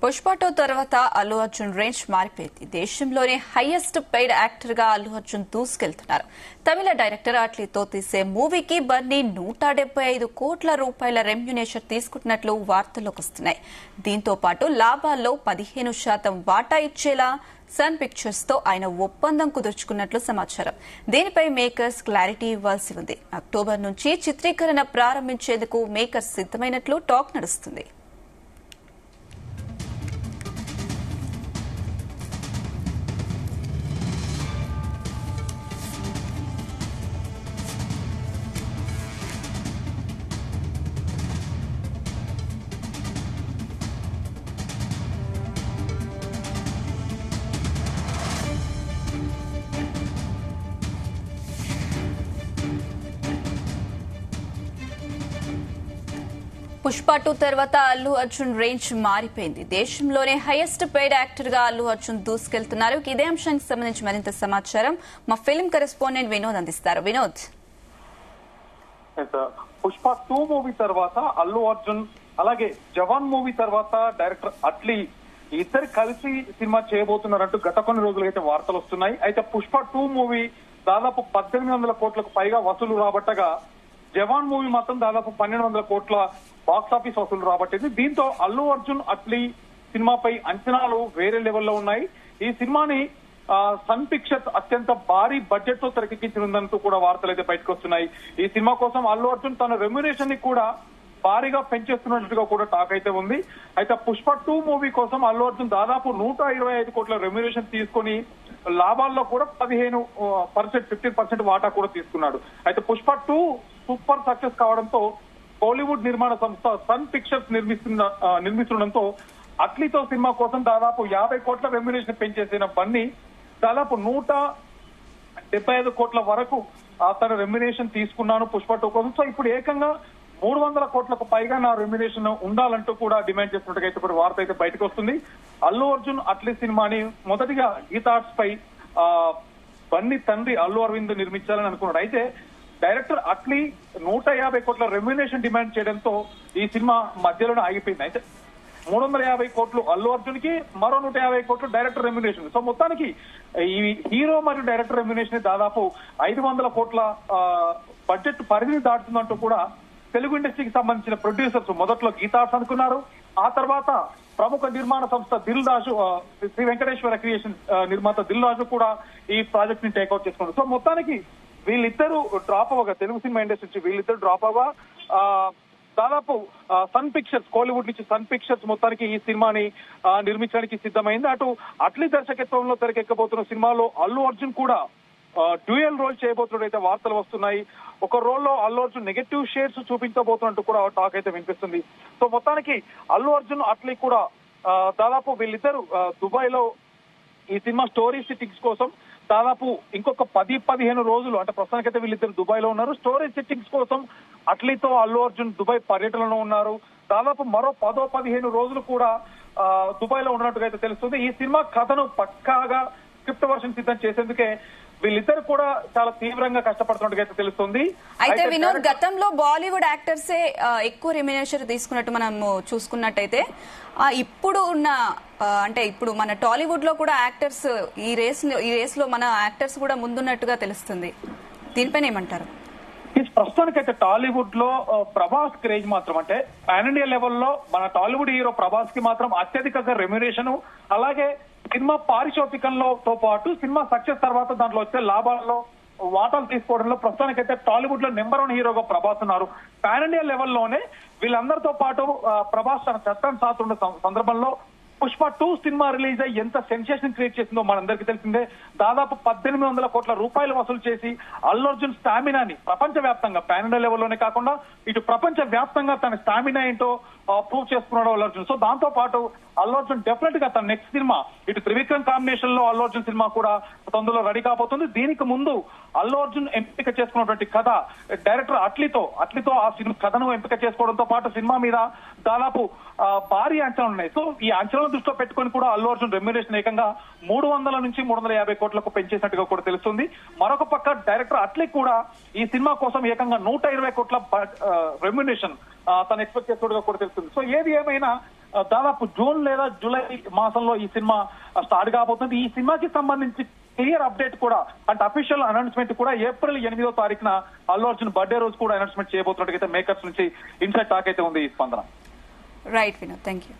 పుష్ప 2 తర్వాత అల్లు అర్జున్ రేంజ్ మారిపోయింది. దేశంలోనే హైయెస్ట్ పెయిడ్ యాక్టర్ గా అల్లు అర్జున్ దూసుకెళ్తున్నారు. తమిళ డైరెక్టర్ అట్లీతో తీసే మూవీకి బన్నీ 175 కోట్ల రూపాయల రెమ్యునేషన్ తీసుకుంటున్నట్లు వార్తల్లోకి వస్తున్నాయి. దీంతో పాటు లాభాల్లో 15% వాటా ఇచ్చేలా సన్ పిక్చర్స్ తో ఆయన ఒప్పందం కుదుర్చుకున్నట్లు సమాచారం. దీనిపై మేకర్స్ క్లారిటీ ఇవ్వాల్సి ఉంది. అక్టోబర్ నుంచి చిత్రీకరణ ప్రారంభించేందుకు మేకర్స్ సిద్దమైనట్లు టాక్ నడుస్తుంది. పుష్ప 2 తర్వాత అల్లు అర్జున్ రేంజ్ మారిపోయింది. దేశంలోనే హైయెస్ట్ పెయిడ్ యాక్టర్ గా అల్లు అర్జున్ దూసుకెళ్తున్నారు. ఇదే అంశానికి సంబంధించి మరింత సమాచారం మా ఫిల్మ్ కరెస్పాండెంట్ వినోద్ అందిస్తారు. వినోద్, పుష్ప 2 మూవీ తర్వాత అల్లు అర్జున్ అలాగే జవాన్ మూవీ తర్వాత డైరెక్టర్ అట్లీ ఇద్దరు కలిసి సినిమా చేయబోతున్నారంటూ గత కొన్ని రోజులుగా అయితే వార్తలు వస్తున్నాయి. అయితే పుష్ప 2 మూవీ దాదాపు 1800 కోట్లకు పైగా వసూలు రాబట్టగా జవాన్ మూవీ మాత్రం దాదాపు 1200 కోట్ల బాక్సాఫీస్ వసూలు రాబట్టింది. దీంతో అల్లు అర్జున్ అట్లీ సినిమాపై అంచనాలు వేరే లెవెల్లో ఉన్నాయి. ఈ సినిమాని సన్ పిక్చర్స్ అత్యంత భారీ బడ్జెట్ తో తెరకెక్కించనుందంటూ కూడా వార్తలు అయితే బయటకు వస్తున్నాయి. ఈ సినిమా కోసం అల్లు అర్జున్ తన రెమ్యునేషన్ ని కూడా భారీగా పెంచేస్తున్నట్టుగా కూడా టాక్ అయితే ఉంది. అయితే పుష్ప 2 మూవీ కోసం అల్లు అర్జున్ దాదాపు 125 కోట్ల రెమ్యునేషన్ తీసుకుని లాభాల్లో కూడా 15% వాటా కూడా తీసుకున్నాడు. అయితే పుష్ప 2 సూపర్ సక్సెస్ కావడంతో బాలీవుడ్ నిర్మాణ సంస్థ సన్ పిక్చర్స్ నిర్మిస్తుండటంతో అట్లీతో సినిమా కోసం దాదాపు 50 కోట్ల రెమ్యునేషన్ పెంచేసిన బన్నీ దాదాపు 175 కోట్ల వరకు తన రెమ్యునేషన్ తీసుకున్నాను పుష్ప 2 కోసం. సో ఇప్పుడు ఏకంగా 300 కోట్లకు పైగా నా రెమ్యునేషన్ ఉండాలంటూ కూడా డిమాండ్ చేస్తున్నట్టుగా అయితే ఇప్పుడు వార్త అయితే బయటకు వస్తుంది. అల్లు అర్జున్ అట్లీ సినిమాని మొదటిగా గీతా ఆర్ట్స్ పై బన్నీ తండ్రి అల్లు అరవింద్ నిర్మించాలని అనుకున్నాడు. అయితే డైరెక్టర్ అట్లీ 150 కోట్ల రెమ్యునేషన్ డిమాండ్ చేయడంతో ఈ సినిమా మధ్యలోనే ఆగిపోయింది. అయితే 350 కోట్లు అల్లు అర్జున్ కి, మరో 150 కోట్లు డైరెక్టర్ రెమ్యునేషన్. సో మొత్తానికి ఈ హీరో మరియు డైరెక్టర్ రెమ్యునేషన్ దాదాపు 500 కోట్ల బడ్జెట్ పరిధిని దాటుతుందంటూ కూడా తెలుగు ఇండస్ట్రీకి సంబంధించిన ప్రొడ్యూసర్స్ మొదట్లో గీతార్స్ అనుకున్నారు. ఆ తర్వాత ప్రముఖ నిర్మాణ సంస్థ దిల్ రాజు, శ్రీ వెంకటేశ్వర క్రియేషన్ నిర్మాత దిల్ రాజు కూడా ఈ ప్రాజెక్ట్ ని టేక్అవుట్ చేసుకున్నారు. సో మొత్తానికి వీళ్ళిద్దరూ డ్రాప్ అవ్వగా, తెలుగు సినిమా ఇండస్ట్రీ నుంచి వీళ్ళిద్దరు డ్రాప్ అవ్వగా దాదాపు సన్ పిక్చర్స్, కోలీవుడ్ నుంచి సన్ పిక్చర్స్ మొత్తానికి ఈ సినిమాని నిర్మించడానికి సిద్ధమైంది. అటు అట్లీ దర్శకత్వంలో తెరకెక్కబోతున్న సినిమాలో అల్లు అర్జున్ కూడా డ్యూయల్ రోల్ చేయబోతున్నట్టు వార్తలు వస్తున్నాయి. ఒక రోల్లో అల్లు అర్జున్ నెగటివ్ షేడ్స్ చూపించబోతున్నట్టు కూడా టాక్ అయితే వినిపిస్తుంది. సో మొత్తానికి అల్లు అర్జున్ అట్లీ కూడా దాదాపు వీళ్ళిద్దరు దుబాయ్ లో ఈ సినిమా స్టోరీ సిట్టింగ్స్ కోసం దాదాపు ఇంకొక 10-15 రోజులు, అంటే ప్రస్తుతానికైతే వీళ్ళిద్దరు దుబాయ్ లో ఉన్నారు. స్టోరీ సిట్టింగ్స్ కోసం అట్లీతో అల్లు అర్జున్ దుబాయ్ పర్యటనలో ఉన్నారు. దాదాపు మరో 10-15 రోజులు కూడా దుబాయ్ లో ఉన్నట్టుగా అయితే తెలుస్తుంది. ఈ సినిమా కథను పక్కాగా స్క్రిప్ట్ వర్షన్ సిద్ధం చేసేందుకే వీళ్ళిద్దరు కూడా చాలా తీవ్రంగా కష్టపడుతున్నట్టుగా అయితే తెలుస్తుంది. అయితే వినోద్, గతంలో బాలీవుడ్ యాక్టర్సే ఎక్కువ రెమ్యునేషన్ తీసుకున్నట్టు మనం చూసుకున్నట్టయితే ఇప్పుడు ఉన్న అంటే ఇప్పుడు మన టాలీవుడ్ లో కూడా యాక్టర్స్ ఈ రేస్ లో మన యాక్టర్స్ కూడా ముందున్నట్టుగా తెలుస్తుంది. దీనిపైన ఏమంటారు? ప్రస్తుతానికైతే టాలీవుడ్ లో ప్రభాస్ క్రేజ్ మాత్రం, అంటే పాన్ ఇండియా లెవెల్లో మన టాలీవుడ్ హీరో ప్రభాస్ కి మాత్రం అత్యధికంగా రెమ్యునేషన్, అలాగే సినిమా పారితోషికంలో తో పాటు సినిమా సక్సెస్ తర్వాత దాంట్లో వచ్చే లాభాల్లో వాటాలు తీసుకోవడంలో ప్రస్తుతానికైతే టాలీవుడ్ లో నెంబర్ 1 హీరోగా ప్రభాస్ ఉన్నారు. పాన్ ఇండియా లెవెల్లోనే వీళ్ళందరితో పాటు ప్రభాస్ తన చట్టాన్ని సాతున్న సందర్భంలో పుష్ప 2 సినిమా రిలీజ్ అయ్యి ఎంత సెన్సేషన్ క్రియేట్ చేసిందో మనందరికీ తెలిసిందే. దాదాపు 1800 కోట్ల రూపాయలు వసూలు చేసి అల్లు అర్జున్ స్టామినాని ప్రపంచ వ్యాప్తంగా, పాన్ ఇండియా లెవెల్లోనే కాకుండా ఇటు ప్రపంచ వ్యాప్తంగా తన స్టామినా ఏంటో ప్రూవ్ చేసుకున్నాడు అల్లు అర్జున్. సో దాంతో పాటు అల్లు అర్జున్ డెఫినెట్ గా తన నెక్స్ట్ సినిమా ఇటు త్రివిక్రమ్ కాంబినేషన్ లో అల్లు అర్జున్ సినిమా కూడా తొందరలో రెడీ కాబోతుంది. దీనికి ముందు అల్లు అర్జున్ ఎంపిక చేసుకున్నటువంటి కథ డైరెక్టర్ అట్లీతో ఆ సినిమా కథను ఎంపిక చేసుకోవడంతో పాటు సినిమా మీద దాదాపు భారీ అంచనాలు ఉన్నాయి. సో ఈ అంచనాలను దృష్టిలో పెట్టుకుని కూడా అల్లు అర్జున్ రెమ్యునేషన్ ఏకంగా 300 నుంచి 350 కోట్లకు పెంచేసినట్టుగా కూడా తెలుస్తుంది. మరొక పక్క డైరెక్టర్ అట్లీ కూడా ఈ సినిమా కోసం ఏకంగా 120 కోట్ల రెమ్యునేషన్ తను ఎక్స్పెక్ట్ చేస్తున్నట్టుగా కూడా తెలుస్తుంది. సో ఏది ఏమైనా దాదాపు జూన్ లేదా జూలై మాసంలో ఈ సినిమా స్టార్ట్ కాబోతుంది. ఈ సినిమాకి సంబంధించి క్లియర్ అప్డేట్ కూడా అంటే అఫీషియల్ అనౌన్స్మెంట్ కూడా ఏప్రిల్ 8వ తారీఖున అల్లు అర్జున్ బర్త్డే రోజు కూడా అనౌన్స్మెంట్ చేయబోతున్నట్టుగా మేకర్స్ నుంచి ఇన్సైడ్ టాక్ అయితే ఉంది. ఈ స్పందన. Right Vinod, thank you.